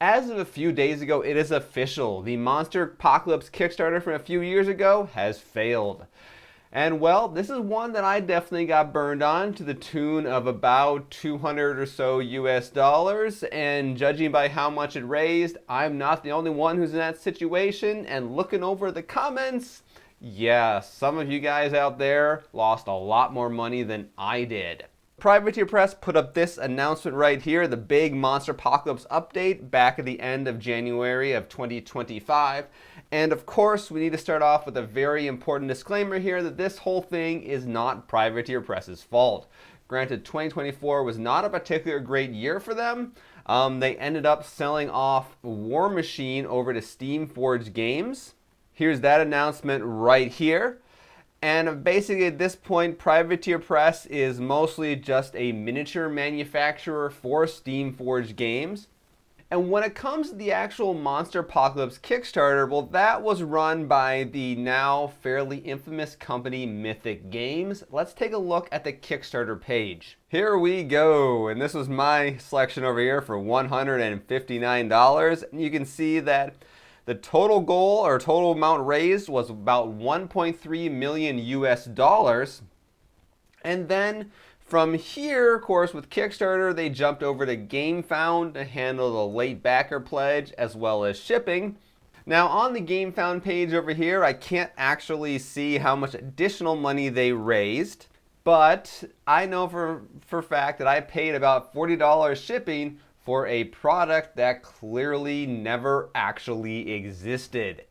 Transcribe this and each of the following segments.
As of a few days ago, it is official. The Monsterpocalypse Kickstarter from a few years ago has failed. And well, this is one that I definitely got burned on to the tune of about 200 or so US dollars. And judging by how much it raised, I'm not the only one who's in that situation. And looking over the comments, yeah, some of you guys out there lost a lot more money than I did. Privateer Press put up this announcement right here, the big Monsterpocalypse update back at the end of January of 2025. And of course, we need to start off with a very important disclaimer here that this whole thing is not Privateer Press's fault. Granted, 2024 was not a particularly great year for them. They ended up selling off War Machine over to Steamforged Games. Here's that announcement right here. And basically at this point, Privateer Press is mostly just a miniature manufacturer for Steamforged Games. And when it comes to the actual Monsterpocalypse Kickstarter, well, that was run by the now fairly infamous company Mythic Games. Let's take a look at the Kickstarter page. Here we go, and this was my selection over here for $159. And you can see that the total goal or total amount raised was about 1.3 million US dollars. And then from here, of course, with Kickstarter, they jumped over to GameFound to handle the late backer pledge as well as shipping. Now on the GameFound page over here, I can't actually see how much additional money they raised, but I know for a fact that I paid about $40 shipping for a product that clearly never actually existed.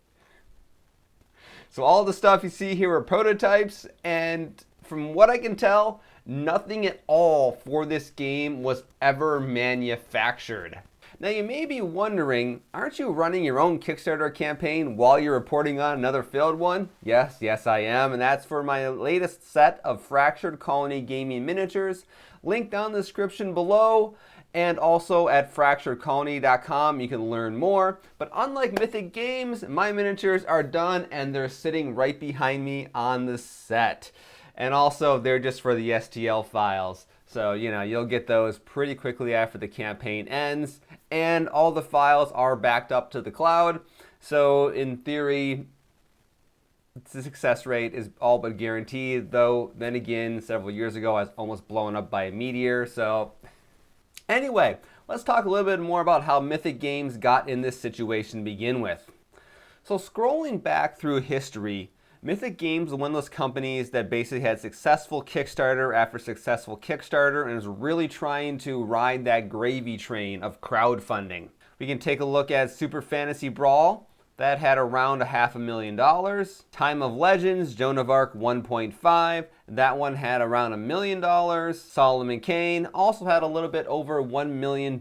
So all the stuff you see here are prototypes, and from what I can tell, nothing at all for this game was ever manufactured. Now you may be wondering, aren't you running your own Kickstarter campaign while you're reporting on another failed one? Yes, I am, and that's for my latest set of Fractured Colony gaming miniatures, linked down in the description below. And also at fracturedcolony.com you can learn more. But unlike Mythic Games, my miniatures are done and they're sitting right behind me on the set. And also they're just for the STL files. So, you'll get those pretty quickly after the campaign ends. And all the files are backed up to the cloud. So in theory, the success rate is all but guaranteed. Though, then again, several years ago I was almost blown up by a meteor. So anyway, let's talk a little bit more about how Mythic Games got in this situation to begin with. So scrolling back through history, Mythic Games was one of those companies that basically had successful Kickstarter after successful Kickstarter and is really trying to ride that gravy train of crowdfunding. We can take a look at Super Fantasy Brawl. That had around $500,000. Time of Legends, Joan of Arc 1.5. That one had around $1 million. Solomon Kane also had a little bit over $1 million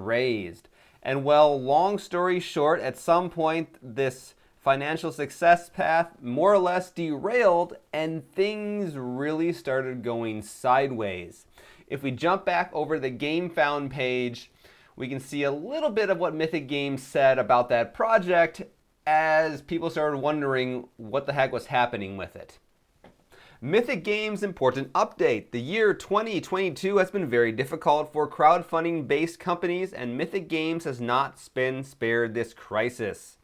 raised. And well, long story short, at some point this financial success path more or less derailed and things really started going sideways. If we jump back over the GameFound page, we can see a little bit of what Mythic Games said about that project as people started wondering what the heck was happening with it. Mythic Games important update. The year 2022 has been very difficult for crowdfunding-based companies, and Mythic Games has not been spared this crisis.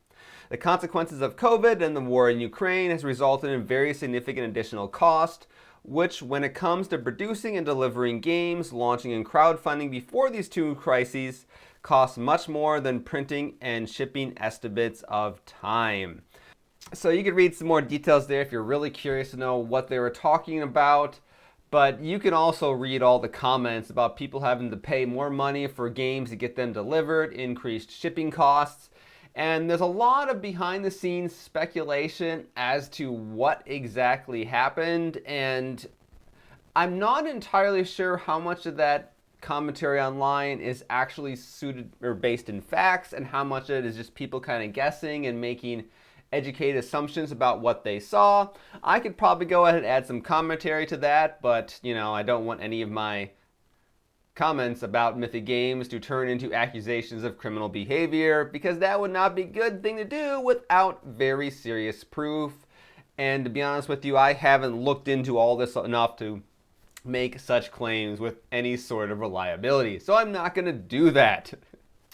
The consequences of COVID and the war in Ukraine has resulted in very significant additional cost, which when it comes to producing and delivering games, launching and crowdfunding before these two crises costs much more than printing and shipping estimates of time. So you can read some more details there if you're really curious to know what they were talking about, but you can also read all the comments about people having to pay more money for games to get them delivered, increased shipping costs. And there's a lot of behind the scenes speculation as to what exactly happened, and I'm not entirely sure how much of that commentary online is actually suited or based in facts and how much of it is just people kind of guessing and making educated assumptions about what they saw. I could probably go ahead and add some commentary to that, but I don't want any of my comments about Mythic Games to turn into accusations of criminal behavior, because that would not be a good thing to do without very serious proof. And to be honest with you, I haven't looked into all this enough to make such claims with any sort of reliability, so I'm not going to do that.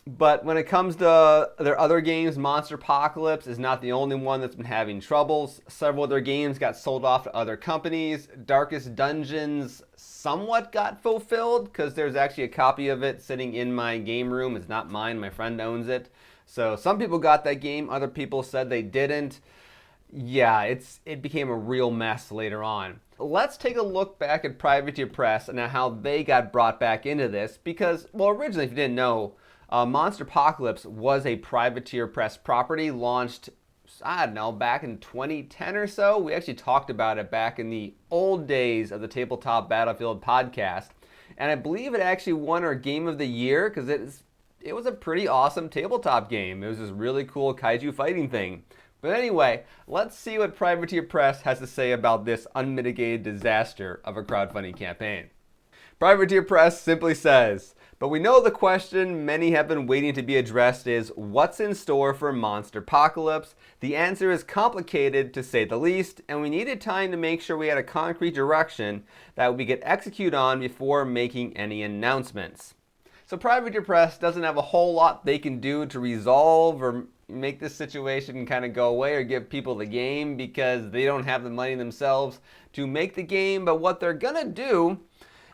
But when it comes to their other games, Monsterpocalypse is not the only one that's been having troubles. Several of their games got sold off to other companies. Darkest Dungeons somewhat got fulfilled because there's actually a copy of it sitting in my game room. It's not mine, my friend owns it. So some people got that game, other people said they didn't. Yeah, it became a real mess later on. Let's take a look back at Privateer Press and how they got brought back into this because, well, originally, if you didn't know, Monsterpocalypse was a Privateer Press property launched, I don't know, back in 2010 or so. We actually talked about it back in the old days of the Tabletop Battlefield podcast. And I believe it actually won our Game of the Year because it was a pretty awesome tabletop game. It was this really cool kaiju fighting thing. But anyway, let's see what Privateer Press has to say about this unmitigated disaster of a crowdfunding campaign. Privateer Press simply says, but we know the question many have been waiting to be addressed is, what's in store for Monsterpocalypse? The answer is complicated, to say the least, and we needed time to make sure we had a concrete direction that we could execute on before making any announcements. So Privateer Press doesn't have a whole lot they can do to resolve or make this situation kind of go away or give people the game because they don't have the money themselves to make the game. But what they're gonna do,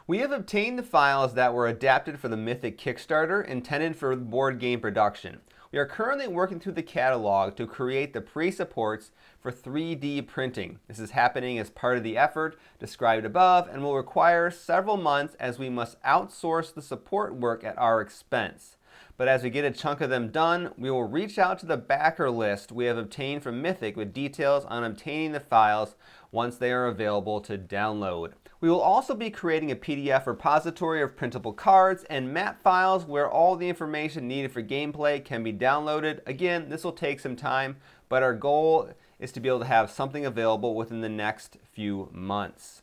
we have obtained the files that were adapted for the Mythic Kickstarter intended for board game production. We are currently working through the catalog to create the pre-supports for 3D printing. This is happening as part of the effort described above and will require several months as we must outsource the support work at our expense. But as we get a chunk of them done, we will reach out to the backer list we have obtained from Mythic with details on obtaining the files once they are available to download. We will also be creating a PDF repository of printable cards and map files where all the information needed for gameplay can be downloaded. Again, this will take some time, but our goal is to be able to have something available within the next few months.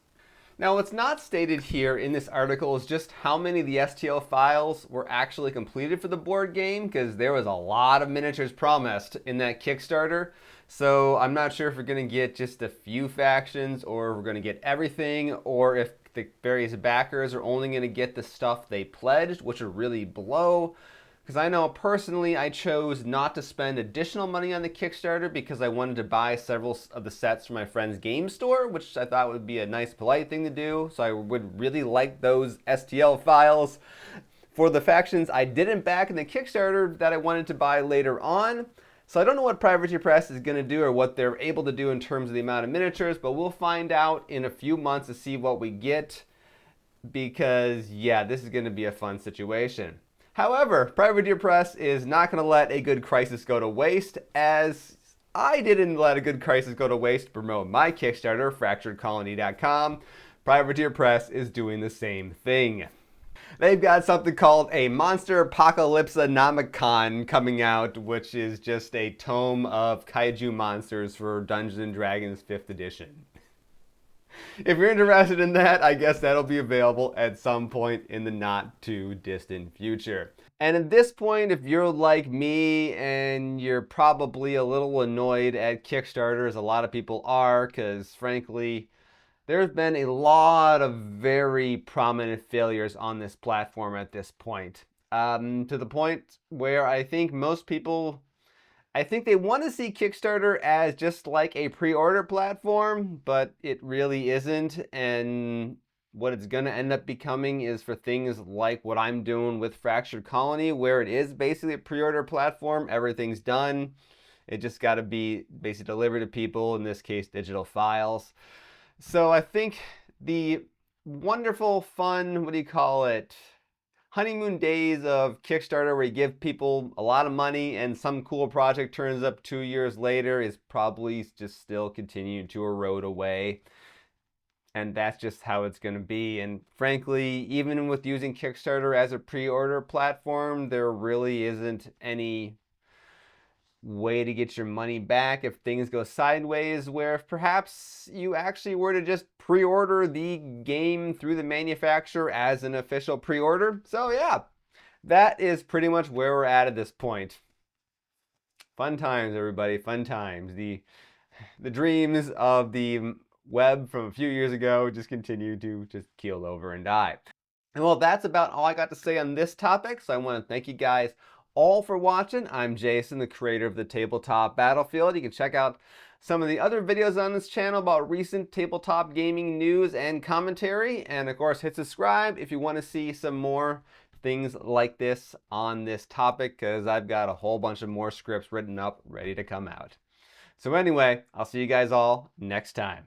Now, what's not stated here in this article is just how many of the STL files were actually completed for the board game, because there was a lot of miniatures promised in that Kickstarter. So I'm not sure if we're going to get just a few factions, or if we're going to get everything, or if the various backers are only going to get the stuff they pledged, which would really blow. Because I know personally I chose not to spend additional money on the Kickstarter because I wanted to buy several of the sets from my friend's game store, which I thought would be a nice polite thing to do. So I would really like those STL files for the factions I didn't back in the Kickstarter that I wanted to buy later on. So I don't know what Privateer Press is going to do or what they're able to do in terms of the amount of miniatures, but we'll find out in a few months to see what we get because, yeah, this is going to be a fun situation. However, Privateer Press is not going to let a good crisis go to waste, as I didn't let a good crisis go to waste to promote my Kickstarter, FracturedColony.com. Privateer Press is doing the same thing. They've got something called a Monsterpocalypse coming out, which is just a tome of kaiju monsters for Dungeons & Dragons 5th edition. If you're interested in that, I guess that'll be available at some point in the not too distant future. And at this point, if you're like me and you're probably a little annoyed at Kickstarter, as a lot of people are, because frankly, there's been a lot of very prominent failures on this platform at this point. To the point where I think most people, I think they want to see Kickstarter as just like a pre-order platform, but it really isn't. And what it's going to end up becoming is for things like what I'm doing with Fractured Colony, where it is basically a pre-order platform. Everything's done. It just got to be basically delivered to people, in this case, digital files. So I think the wonderful, fun, what do you call it, honeymoon days of Kickstarter where you give people a lot of money and some cool project turns up 2 years later is probably just still continuing to erode away. And that's just how it's going to be. And frankly, even with using Kickstarter as a pre-order platform, there really isn't any way to get your money back if things go sideways, where if perhaps you actually were to just pre-order the game through the manufacturer as an official pre-order. So yeah, that is pretty much where we're at this point. Fun times, everybody, fun times. The dreams of the web from a few years ago just continue to just keel over and die. And well, that's about all I got to say on this topic. So I want to thank you guys all for watching. I'm Jason, the creator of the Tabletop Battlefield. You can check out some of the other videos on this channel about recent tabletop gaming news and commentary. And of course, hit subscribe if you want to see some more things like this on this topic, because I've got a whole bunch of more scripts written up ready to come out. So anyway, I'll see you guys all next time.